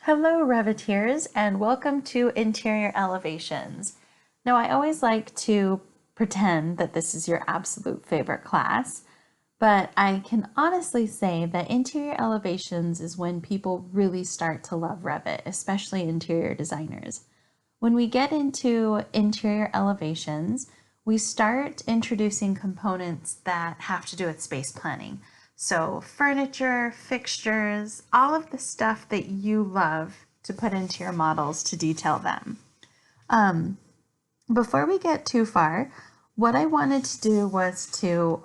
Hello Reviteers and welcome to Interior Elevations. Now I always like to pretend that this is your absolute favorite class, but I can honestly say that Interior Elevations is when people really start to love Revit, especially interior designers. When we get into Interior Elevations, we start introducing components that have to do with space planning. So furniture, fixtures, all of the stuff that you love to put into your models to detail them. Before we get too far, what I wanted to do was to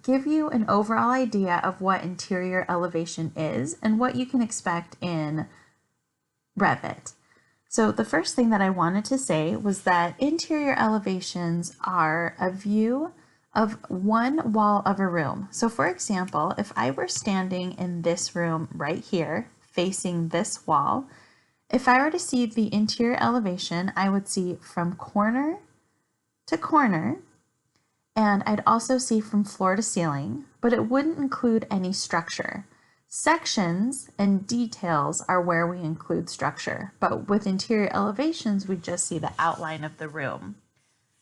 give you an overall idea of what interior elevation is and what you can expect in Revit. So the first thing that I wanted to say was that interior elevations are a view of one wall of a room. So for example, if I were standing in this room right here, facing this wall, if I were to see the interior elevation, I would see from corner to corner, and I'd also see from floor to ceiling, but it wouldn't include any structure. Sections and details are where we include structure, but with interior elevations, we just see the outline of the room.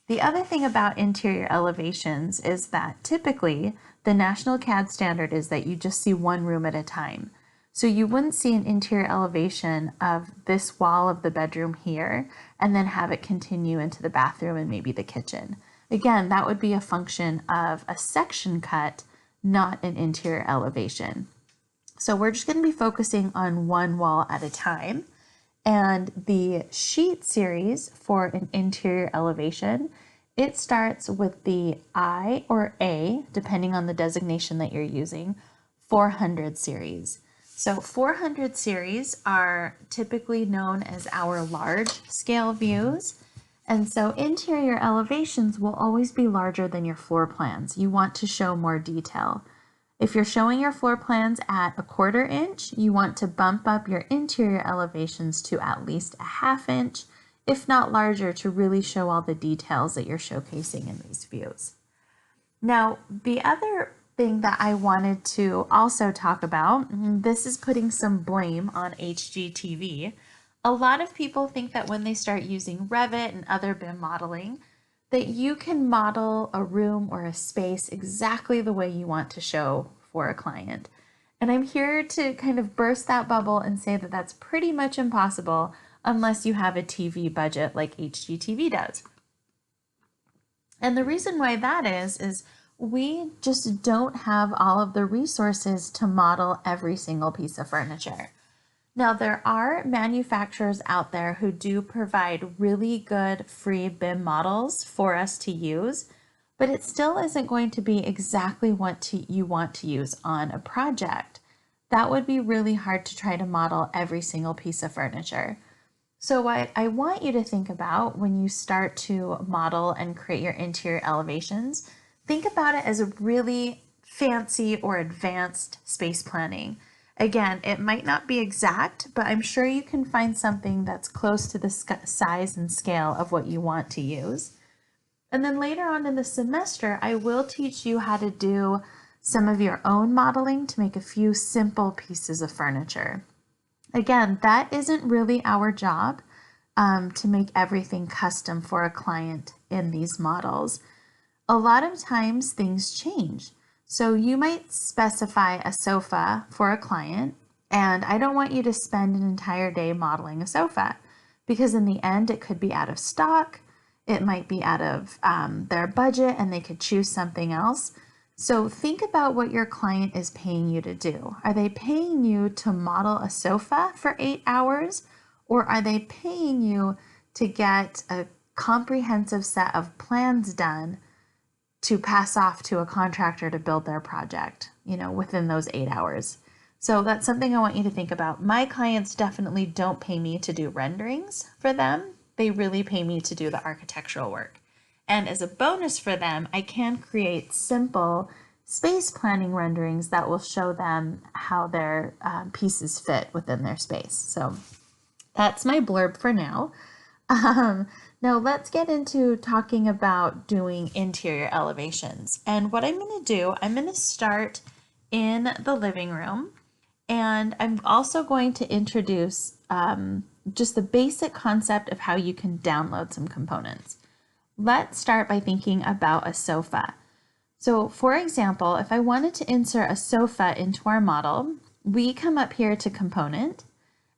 The other thing about interior elevations is that typically the National CAD standard is that you just see one room at a time. So you wouldn't see an interior elevation of this wall of the bedroom here and then have it continue into the bathroom and maybe the kitchen. Again, that would be a function of a section cut, not an interior elevation. So we're just going to be focusing on one wall at a time. And the sheet series for an interior elevation, it starts with the I or A, depending on the designation that you're using, 400 series. So 400 series are typically known as our large scale views. And so interior elevations will always be larger than your floor plans. You want to show more detail. If you're showing your floor plans at 1/4 inch, you want to bump up your interior elevations to at least 1/2 inch, if not larger, to really show all the details that you're showcasing in these views. Now, the other thing that I wanted to also talk about, this is putting some blame on HGTV. A lot of people think that when they start using Revit and other BIM modeling, that you can model a room or a space exactly the way you want to show for a client. And I'm here to kind of burst that bubble and say that that's pretty much impossible unless you have a TV budget like HGTV does. And the reason why that is we just don't have all of the resources to model every single piece of furniture. Now, there are manufacturers out there who do provide really good free BIM models for us to use, but it still isn't going to be exactly what you want to use on a project. That would be really hard to try to model every single piece of furniture. So what I want you to think about when you start to model and create your interior elevations, think about it as a really fancy or advanced space planning. Again, it might not be exact, but I'm sure you can find something that's close to the size and scale of what you want to use. And then later on in the semester, I will teach you how to do some of your own modeling to make a few simple pieces of furniture. Again, that isn't really our job to make everything custom for a client in these models. A lot of times things change. So you might specify a sofa for a client, and I don't want you to spend an entire day modeling a sofa because in the end it could be out of stock, it might be out of their budget, and they could choose something else. So think about what your client is paying you to do. Are they paying you to model a sofa for 8 hours, or are they paying you to get a comprehensive set of plans done to pass off to a contractor to build their project, within those 8 hours? So that's something I want you to think about. My clients definitely don't pay me to do renderings for them. They really pay me to do the architectural work. And as a bonus for them, I can create simple space planning renderings that will show them how their pieces fit within their space. So that's my blurb for now. Now let's get into talking about doing interior elevations. And what I'm going to do, I'm going to start in the living room. And I'm also going to introduce just the basic concept of how you can download some components. Let's start by thinking about a sofa. So for example, if I wanted to insert a sofa into our model, we come up here to component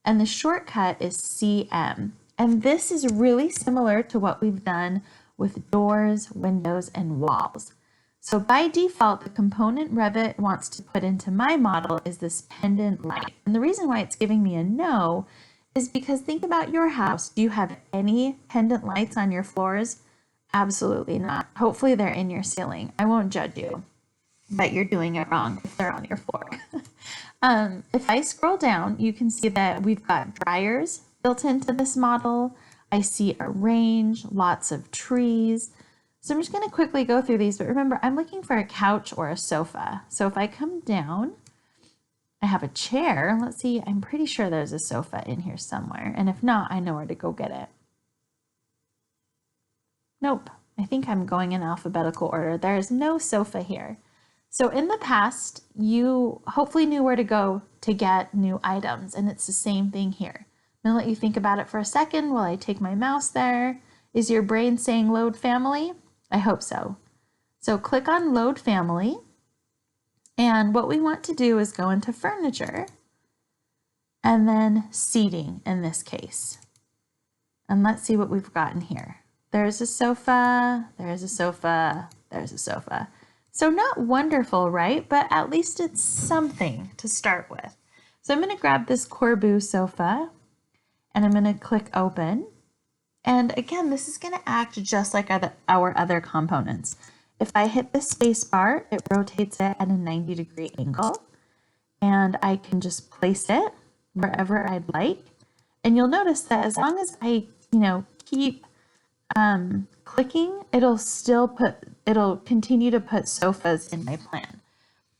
and the shortcut is CM. And this is really similar to what we've done with doors, windows, and walls. So by default, the component Revit wants to put into my model is this pendant light. And the reason why it's giving me a no is because think about your house. Do you have any pendant lights on your floors? Absolutely not. Hopefully they're in your ceiling. I won't judge you, but you're doing it wrong if they're on your floor. If I scroll down, you can see that we've got dryers built into this model. I see a range, lots of trees. So I'm just going to quickly go through these, but remember, I'm looking for a couch or a sofa. So if I come down, I have a chair. Let's see, I'm pretty sure there's a sofa in here somewhere. And if not, I know where to go get it. Nope, I think I'm going in alphabetical order. There's no sofa here. So in the past, you hopefully knew where to go to get new items, and it's the same thing here. I'm gonna let you think about it for a second while I take my mouse there. Is your brain saying load family? I hope so. So click on load family. And what we want to do is go into furniture and then seating in this case. And let's see what we've gotten here. There's a sofa, there's a sofa, there's a sofa. So not wonderful, right? But at least it's something to start with. So I'm gonna grab this Corbu sofa and I'm gonna click open. And again, this is going to act just like our other components. If I hit the space bar, it rotates it at a 90-degree angle. And I can just place it wherever I'd like. And you'll notice that as long as I, keep clicking, it'll continue to put sofas in my plan.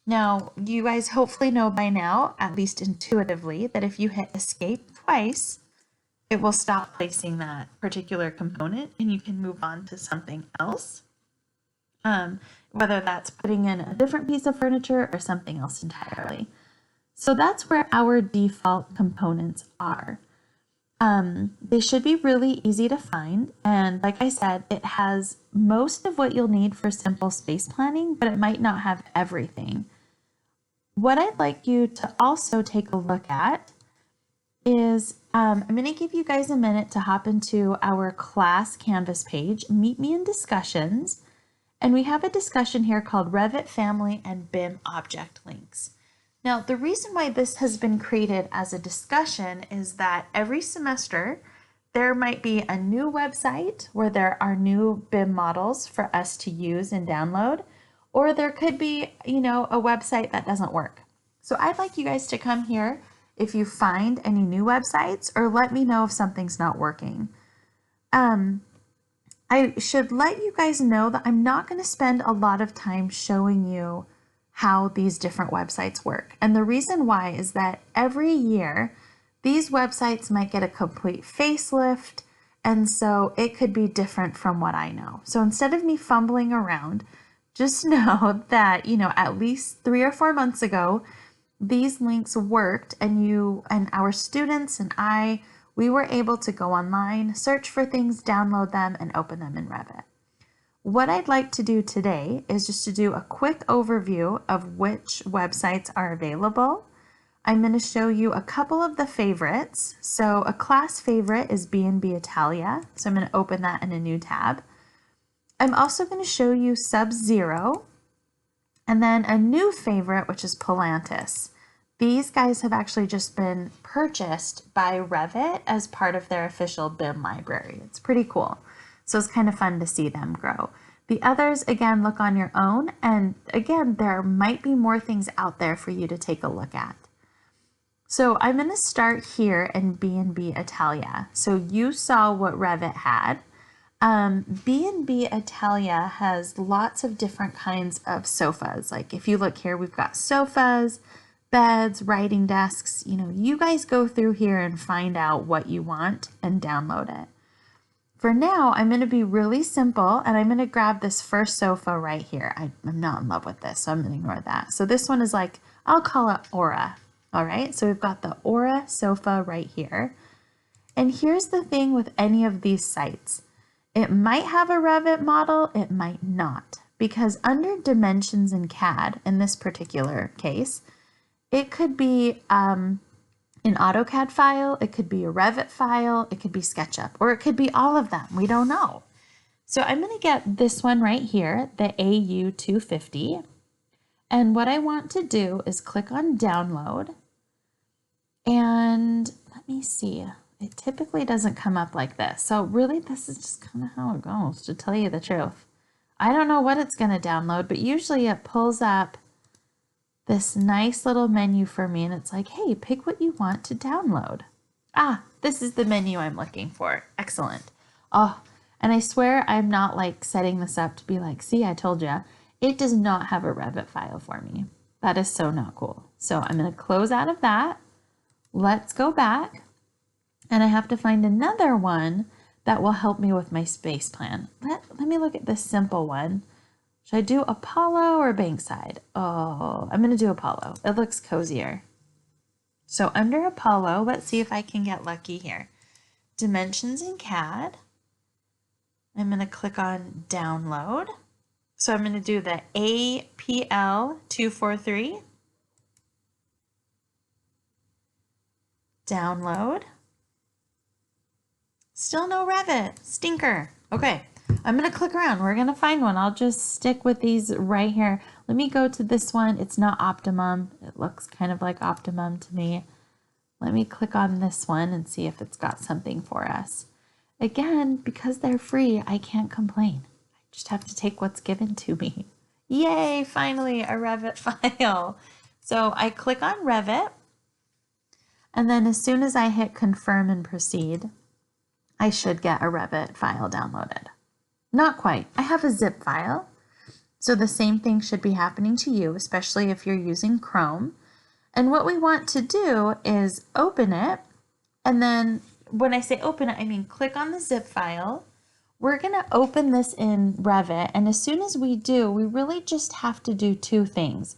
Now, you guys hopefully know by now, at least intuitively, that if you hit escape twice, it will stop placing that particular component and you can move on to something else, whether that's putting in a different piece of furniture or something else entirely. So that's where our default components are. They should be really easy to find. And like I said, it has most of what you'll need for simple space planning, but it might not have everything. What I'd like you to also take a look at is I'm going to give you guys a minute to hop into our class Canvas page, Meet Me in Discussions, and we have a discussion here called Revit Family and BIM Object Links. Now, the reason why this has been created as a discussion is that every semester there might be a new website where there are new BIM models for us to use and download, or there could be, a website that doesn't work. So I'd like you guys to come here if you find any new websites, or let me know if something's not working. I should let you guys know that I'm not going to spend a lot of time showing you how these different websites work. And the reason why is that every year, these websites might get a complete facelift, and so it could be different from what I know. So instead of me fumbling around, just know that, at least 3 or 4 months ago, these links worked, and our students and we were able to go online, search for things, download them, and open them in Revit. What I'd like to do today is just to do a quick overview of which websites are available. I'm going to show you a couple of the favorites. So a class favorite is B&B Italia. So I'm going to open that in a new tab. I'm also going to show you Sub-Zero, and then a new favorite, which is Polantis. These guys have actually just been purchased by Revit as part of their official BIM library. It's pretty cool. So it's kind of fun to see them grow. The others, again, look on your own. And again, there might be more things out there for you to take a look at. So I'm going to start here in B&B Italia. So you saw what Revit had. B&B Italia has lots of different kinds of sofas. Like if you look here, we've got sofas, beds, writing desks. You guys go through here and find out what you want and download it. For now, I'm going to be really simple, and I'm going to grab this first sofa right here. I'm not in love with this, so I'm going to ignore that. So this one is like, I'll call it Aura. All right, so we've got the Aura sofa right here. And here's the thing with any of these sites. It might have a Revit model, it might not. Because under dimensions in CAD, in this particular case, it could be an AutoCAD file, it could be a Revit file, it could be SketchUp, or it could be all of them. We don't know. So I'm going to get this one right here, the AU250. And what I want to do is click on download. And let me see. It typically doesn't come up like this. So really, this is just kind of how it goes, to tell you the truth. I don't know what it's going to download, but usually it pulls up this nice little menu for me, and it's like, hey, pick what you want to download. Ah, this is the menu I'm looking for. Excellent. Oh, and I swear I'm not like setting this up to be like, see, I told you. It does not have a Revit file for me. That is so not cool. So I'm going to close out of that. Let's go back. And I have to find another one that will help me with my space plan. Let me look at this simple one. Should I do Apollo or Bankside? Oh, I'm going to do Apollo. It looks cozier. So under Apollo, let's see if I can get lucky here. Dimensions in CAD. I'm going to click on download. So I'm going to do the APL243. Download. Still no Revit. Stinker. Okay, I'm going to click around. We're going to find one. I'll just stick with these right here. Let me go to this one. It's not Optimum. It looks kind of like Optimum to me. Let me click on this one and see if it's got something for us. Again, because they're free, I can't complain. I just have to take what's given to me. Yay, finally a Revit file. So I click on Revit, and then as soon as I hit confirm and proceed, I should get a Revit file downloaded. Not quite. I have a zip file. So the same thing should be happening to you, especially if you're using Chrome. And what we want to do is open it. And then when I say open it, I mean click on the zip file. We're going to open this in Revit. And as soon as we do, we really just have to do two things.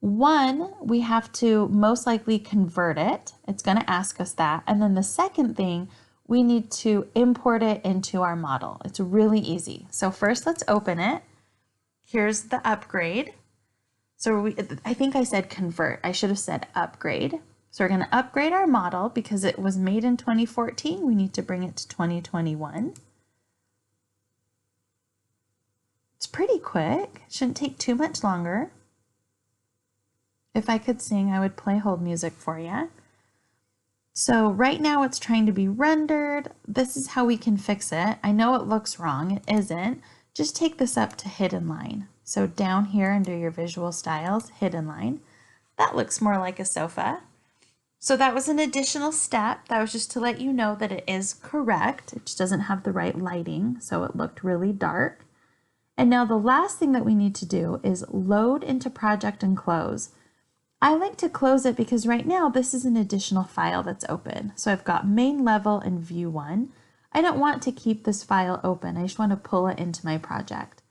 One, we have to most likely convert it. It's going to ask us that. And then the second thing, we need to import it into our model. It's really easy. So first, let's open it. Here's the upgrade. So I think I said convert. I should have said upgrade. So we're going to upgrade our model because it was made in 2014. We need to bring it to 2021. It's pretty quick. Shouldn't take too much longer. If I could sing, I would play hold music for you. So right now it's trying to be rendered. This is how we can fix it. I know it looks wrong. It isn't. Just take this up to hidden line. So down here under your visual styles, hidden line. That looks more like a sofa. So that was an additional step. That was just to let you know that it is correct. It just doesn't have the right lighting, so it looked really dark. And now the last thing that we need to do is load into project and close. I like to close it because right now this is an additional file that's open. So I've got main level and view one. I don't want to keep this file open. I just want to pull it into my project.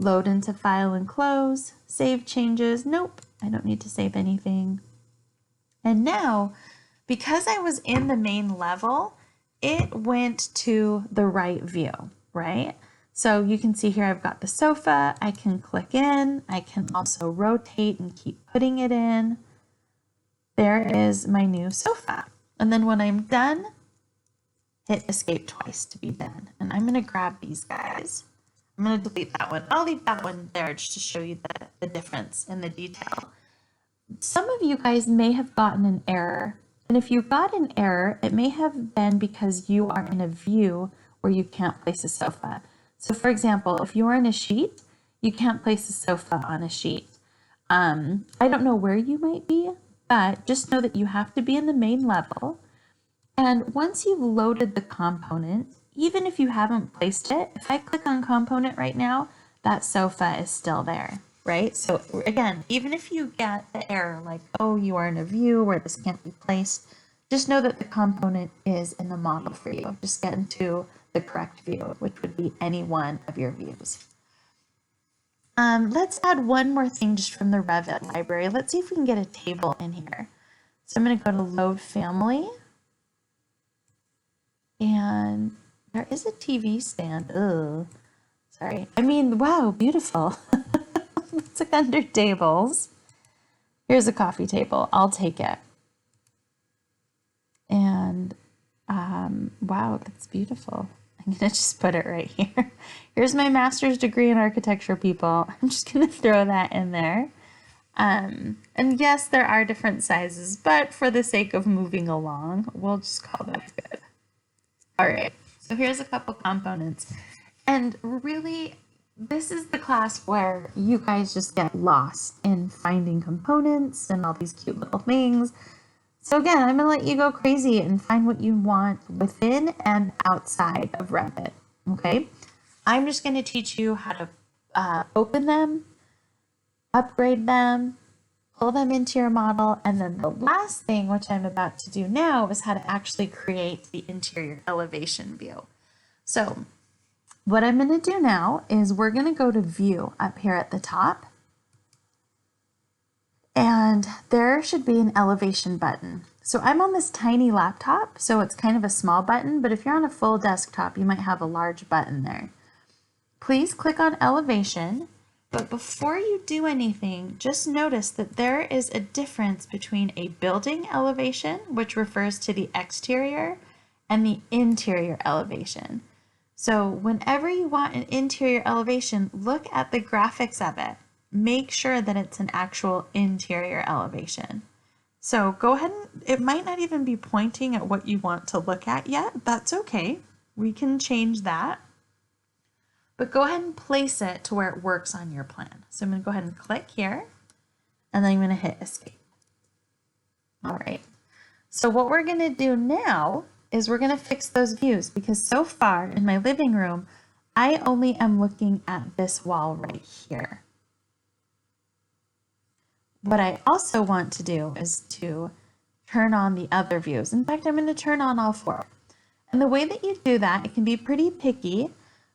Load into file and close, save changes. Nope, I don't need to save anything. And now, because I was in the main level, it went to the right view, right? So you can see here I've got the sofa. I can click in. I can also rotate and keep putting it in. There is my new sofa. And then when I'm done, hit escape twice to be done. And I'm going to grab these guys. I'm going to delete that one. I'll leave that one there just to show you the difference in the detail. Some of you guys may have gotten an error. And if you got an error, it may have been because you are in a view where you can't place a sofa. So for example, if you're in a sheet, you can't place a sofa on a sheet. I don't know where you might be, but just know that you have to be in the main level. And once you've loaded the component, even if you haven't placed it, if I click on component right now, that sofa is still there, right? So again, even if you get the error like, oh, you are in a view where this can't be placed, just know that the component is in the model for you. Just get into the correct view, which would be any one of your views. Let's add one more thing just from the Revit library. Let's see if we can get a table in here. So I'm going to go to load family, and there is a TV stand. Ugh, sorry. I mean, wow, beautiful. It's like under tables. Here's a coffee table. I'll take it. And wow, that's beautiful. I'm going to just put it right here. Here's my master's degree in architecture, people. I'm just going to throw that in there. And yes, there are different sizes, but for the sake of moving along, we'll just call that good. All right, so here's a couple components. And really, this is the class where you guys just get lost in finding components and all these cute little things. So again, I'm going to let you go crazy and find what you want within and outside of Revit, okay? I'm just going to teach you how to open them, upgrade them, pull them into your model, and then the last thing, which I'm about to do now, is how to actually create the interior elevation view. So what I'm going to do now is we're going to go to View up here at the top, and there should be an elevation button. So I'm on this tiny laptop, so it's kind of a small button, but if you're on a full desktop, you might have a large button there. Please click on elevation, but before you do anything, just notice that there is a difference between a building elevation, which refers to the exterior, and the interior elevation. So whenever you want an interior elevation, look at the graphics of it. Make sure that it's an actual interior elevation. So go ahead and, it might not even be pointing at what you want to look at yet. That's okay. We can change that. But go ahead and place it to where it works on your plan. So I'm going to go ahead and click here, and then I'm going to hit escape. All right. So what we're going to do now is we're going to fix those views, because so far in my living room, I only am looking at this wall right here. What I also want to do is to turn on the other views. In fact, I'm going to turn on all four. And the way that you do that, it can be pretty picky,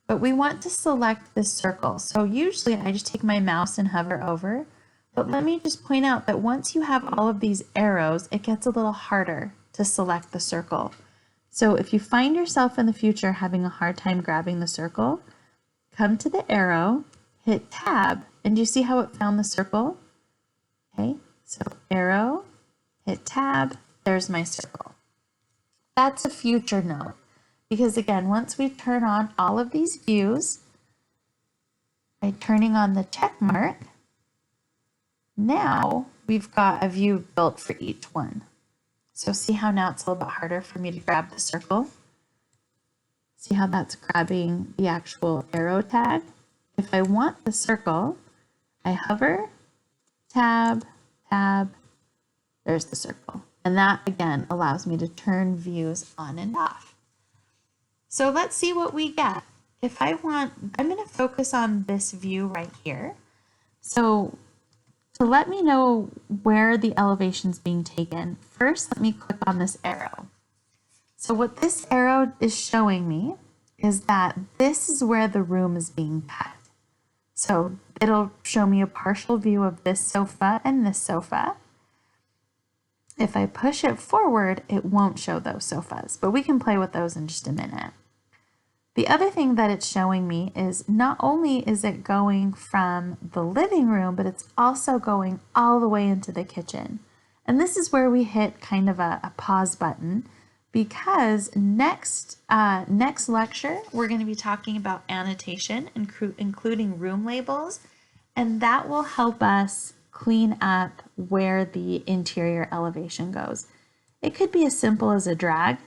but we want to select this circle. So usually I just take my mouse and hover over, but let me just point out that once you have all of these arrows, it gets a little harder to select the circle. So if you find yourself in the future having a hard time grabbing the circle, come to the arrow, hit tab, and do you see how it found the circle? Okay, so arrow, hit tab, there's my circle. That's a future note, because again, once we turn on all of these views, by turning on the check mark, now we've got a view built for each one. So see how now it's a little bit harder for me to grab the circle? See how that's grabbing the actual arrow tag? If I want the circle, I hover, tab, tab, there's the circle. And that again allows me to turn views on and off. So let's see what we get. If I want, I'm going to focus on this view right here. So to let me know where the elevation is being taken, first let me click on this arrow. So what this arrow is showing me is that this is where the room is being cut. So it'll show me a partial view of this sofa and this sofa. If I push it forward, it won't show those sofas, but we can play with those in just a minute. The other thing that it's showing me is not only is it going from the living room, but it's also going all the way into the kitchen. And this is where we hit kind of a pause button, because next lecture, we're going to be talking about annotation, including room labels, and that will help us clean up where the interior elevation goes. It could be as simple as a drag,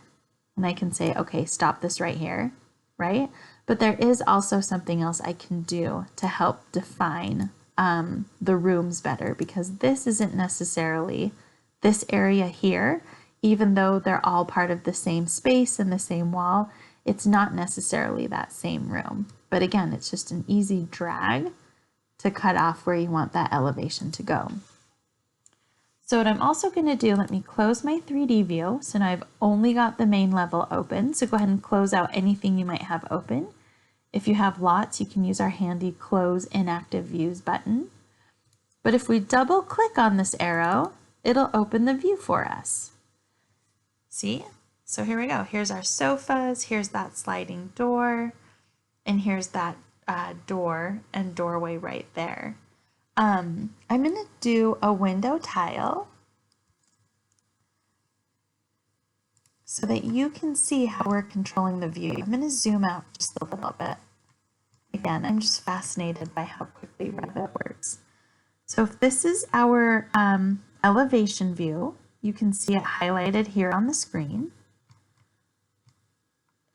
and I can say, okay, stop this right here, right? But there is also something else I can do to help define the rooms better, because this isn't necessarily this area here. Even though they're all part of the same space and the same wall, it's not necessarily that same room. But again, it's just an easy drag to cut off where you want that elevation to go. So what I'm also going to do, let me close my 3D view. So now I've only got the main level open. So go ahead and close out anything you might have open. If you have lots, you can use our handy Close Inactive Views button. But if we double click on this arrow, it'll open the view for us. See? So here we go. Here's our sofas, here's that sliding door, and here's that door and doorway right there. I'm going to do a window tile so that you can see how we're controlling the view. I'm going to zoom out just a little bit. Again, I'm just fascinated by how quickly Revit works. So if this is our elevation view, you can see it highlighted here on the screen.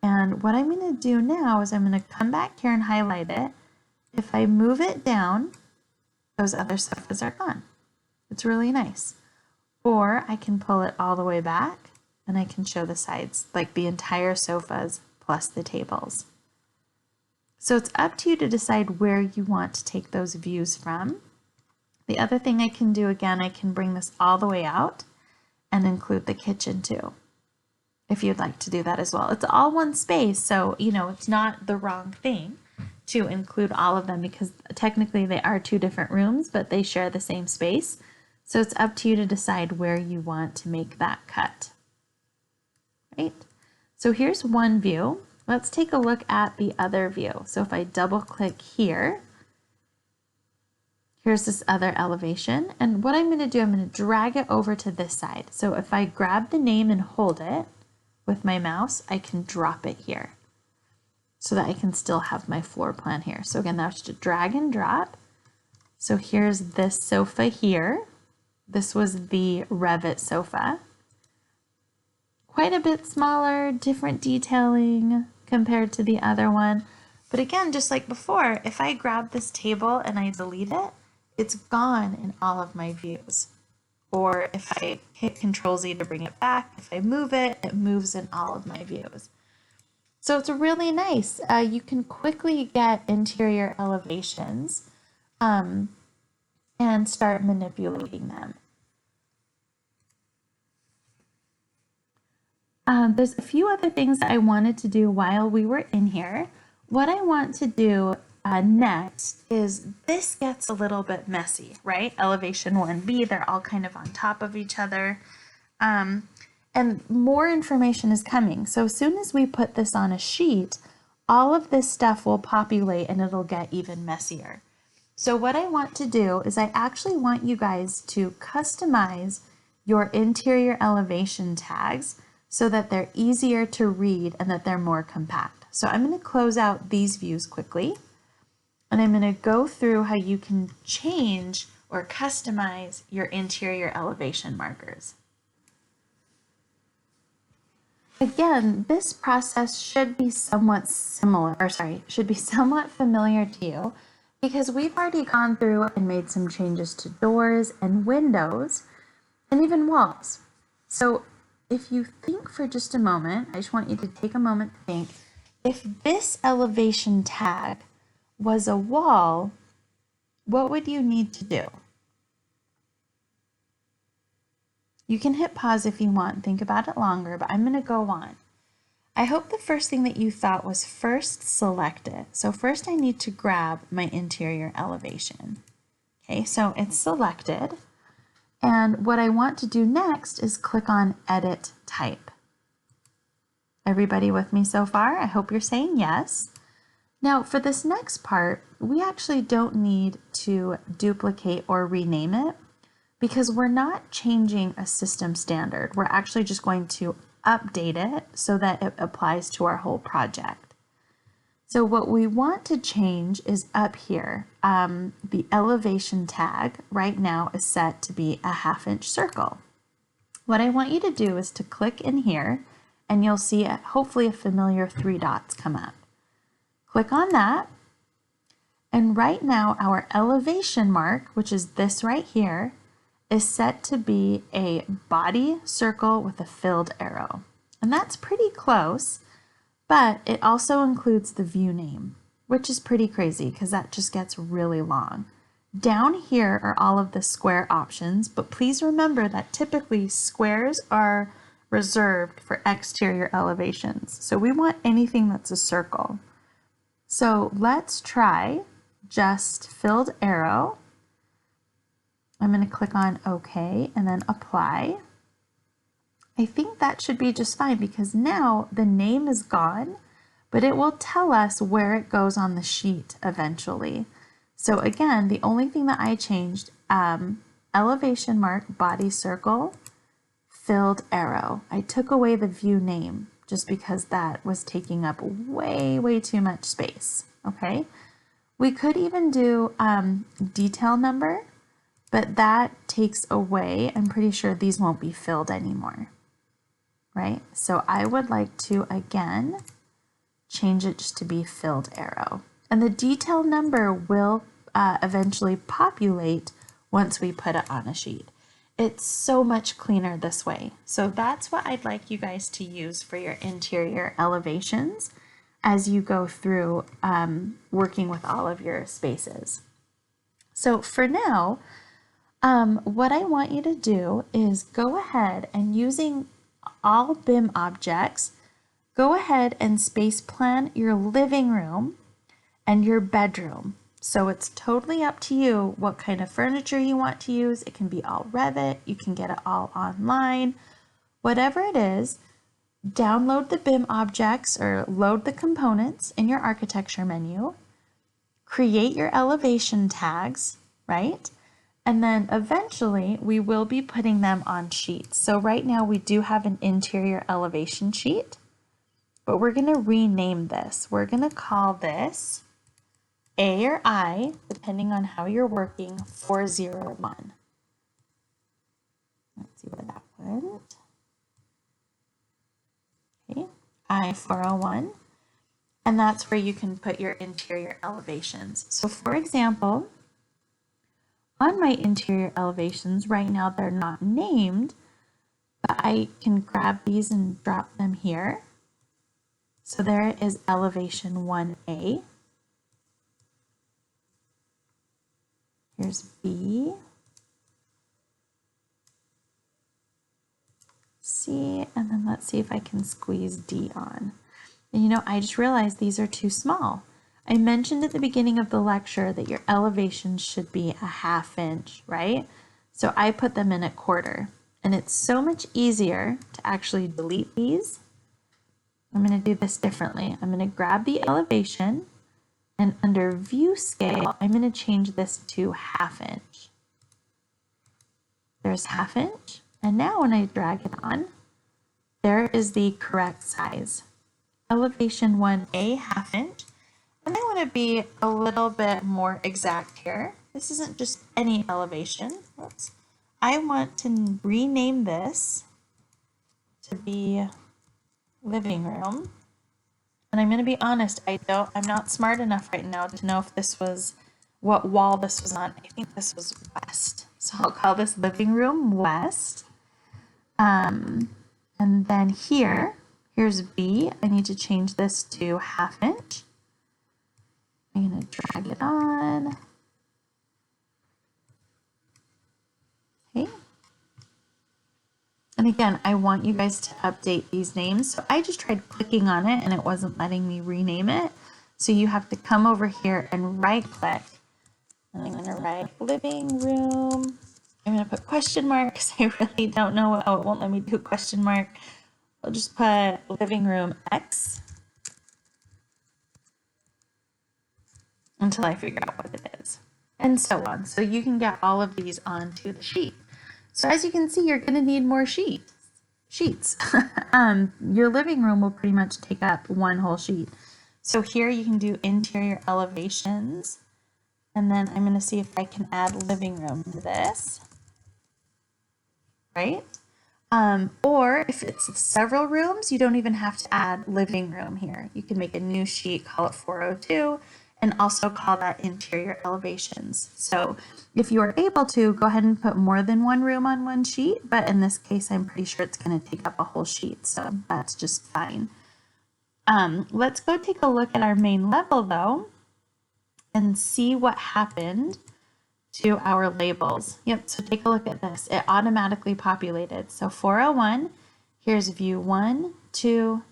And what I'm going to do now is I'm going to come back here and highlight it. If I move it down, those other sofas are gone. It's really nice. Or I can pull it all the way back and I can show the sides, like the entire sofas plus the tables. So it's up to you to decide where you want to take those views from. The other thing I can do, again, I can bring this all the way out and include the kitchen too, if you'd like to do that as well. It's all one space, so it's not the wrong thing to include all of them because technically they are two different rooms, but they share the same space. So it's up to you to decide where you want to make that cut. Right? So here's one view. Let's take a look at the other view. So if I double click here, here's this other elevation. And what I'm going to do, I'm going to drag it over to this side. So if I grab the name and hold it with my mouse, I can drop it here so that I can still have my floor plan here. So again, that's just a drag and drop. So here's this sofa here. This was the Revit sofa. Quite a bit smaller, different detailing compared to the other one. But again, just like before, if I grab this table and I delete it, it's gone in all of my views. Or if I hit Control-Z to bring it back, if I move it, it moves in all of my views. So it's really nice. You can quickly get interior elevations and start manipulating them. There's a few other things that I wanted to do while we were in here. What I want to do next is this gets a little bit messy, right? Elevation 1B, they're all kind of on top of each other. And more information is coming. So as soon as we put this on a sheet, all of this stuff will populate and it'll get even messier. So what I want to do is I actually want you guys to customize your interior elevation tags so that they're easier to read and that they're more compact. So I'm going to close out these views quickly, and I'm going to go through how you can change or customize your interior elevation markers. Again, this process should be somewhat familiar to you because we've already gone through and made some changes to doors and windows and even walls. So if you think for just a moment, I just want you to take a moment to think, if this elevation tag was a wall, what would you need to do? You can hit pause if you want and think about it longer, but I'm going to go on. I hope the first thing that you thought was first select it. So first I need to grab my interior elevation. Okay, so it's selected. And what I want to do next is click on Edit Type. Everybody with me so far? I hope you're saying yes. Now for this next part, we actually don't need to duplicate or rename it because we're not changing a system standard. We're actually just going to update it so that it applies to our whole project. So what we want to change is up here. The elevation tag right now is set to be a 1/2 inch circle. What I want you to do is to click in here and you'll see hopefully a familiar 3 dots come up. Click on that. And right now our elevation mark, which is this right here, is set to be a body circle with a filled arrow. And that's pretty close. But it also includes the view name, which is pretty crazy because that just gets really long. Down here are all of the square options, but please remember that typically squares are reserved for exterior elevations. So we want anything that's a circle. So let's try just filled arrow. I'm going to click on OK and then apply. I think that should be just fine because now the name is gone, but it will tell us where it goes on the sheet eventually. So again, the only thing that I changed, elevation mark, body circle, filled arrow. I took away the view name just because that was taking up way too much space, okay? We could even do detail number, but that takes away, I'm pretty sure these won't be filled anymore, right? So I would like to, again, change it just to be filled arrow. And the detail number will eventually populate once we put it on a sheet. It's so much cleaner this way. So that's what I'd like you guys to use for your interior elevations as you go through working with all of your spaces. So for now, what I want you to do is go ahead and using all BIM objects, go ahead and space plan your living room and your bedroom. So it's totally up to you what kind of furniture you want to use. It can be all Revit, you can get it all online, whatever it is. Download the BIM objects or load the components in your architecture menu, create your elevation tags, right? And then eventually we will be putting them on sheets. So right now we do have an interior elevation sheet, but we're going to rename this. We're going to call this A or I, depending on how you're working, 401. Let's see where that went. Okay, I-401. And that's where you can put your interior elevations. So for example, on my interior elevations, right now they're not named, but I can grab these and drop them here. So there is elevation 1A. Here's B, C, and then let's see if I can squeeze D on. And you know, I just realized these are too small. I mentioned at the beginning of the lecture that your elevations should be a 1/2 inch, right? So I put them in 1/4, and it's so much easier to actually delete these. I'm going to do this differently. I'm going to grab the elevation, and under view scale, I'm going to change this to 1/2 inch. There's 1/2 inch. And now when I drag it on, there is the correct size. Elevation 1A, 1/2 inch. And I want to be a little bit more exact here. This isn't just any elevation. Whoops. I want to rename this to be living room. And I'm going to be honest, I'm not smart enough right now to know if this was what wall this was on. I think this was west. So I'll call this living room west. And then here's B. I need to change this to 1/2 inch. I'm going to drag it on. Okay. And again, I want you guys to update these names. So I just tried clicking on it and it wasn't letting me rename it. So you have to come over here and right click. And I'm going to write living room. I'm going to put question marks. I really don't know. Oh, it won't let me do a question mark. I'll just put living room X until I figure out what it is. And so on. So you can get all of these onto the sheet. So as you can see, you're going to need more sheets. Your living room will pretty much take up one whole sheet. So here you can do interior elevations. And then I'm going to see if I can add living room to this. Right? Or if it's several rooms, you don't even have to add living room here. You can make a new sheet, call it 402, and also call that interior elevations. So if you are able to, go ahead and put more than one room on one sheet, but in this case, I'm pretty sure it's going to take up a whole sheet, so that's just fine. Let's go take a look at our main level though, and see what happened to our labels. Yep, so take a look at this. It automatically populated. So 401, here's view 1, 2,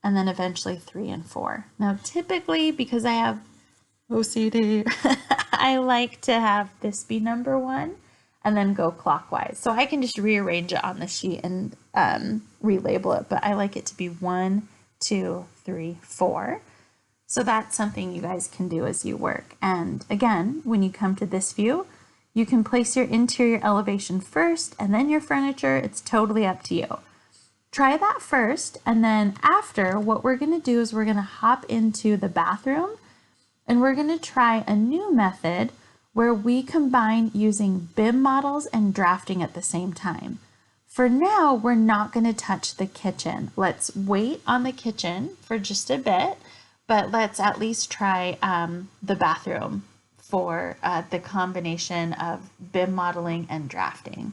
and then eventually 3 and 4. Now typically, because I have OCD, I like to have this be number 1. and then go clockwise. So I can just rearrange it on the sheet and relabel it, but I like it to be 1, 2, 3, 4. So that's something you guys can do as you work. And again, when you come to this view, you can place your interior elevation first and then your furniture. It's totally up to you. Try that first, and then after, what we're going to do is we're going to hop into the bathroom and we're going to try a new method where we combine using BIM models and drafting at the same time. For now, we're not going to touch the kitchen. Let's wait on the kitchen for just a bit, but let's at least try the bathroom for the combination of BIM modeling and drafting.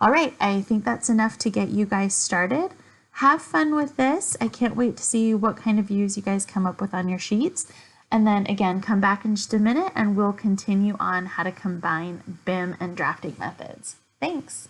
All right, I think that's enough to get you guys started. Have fun with this. I can't wait to see what kind of views you guys come up with on your sheets. And then again, come back in just a minute and we'll continue on how to combine BIM and drafting methods. Thanks.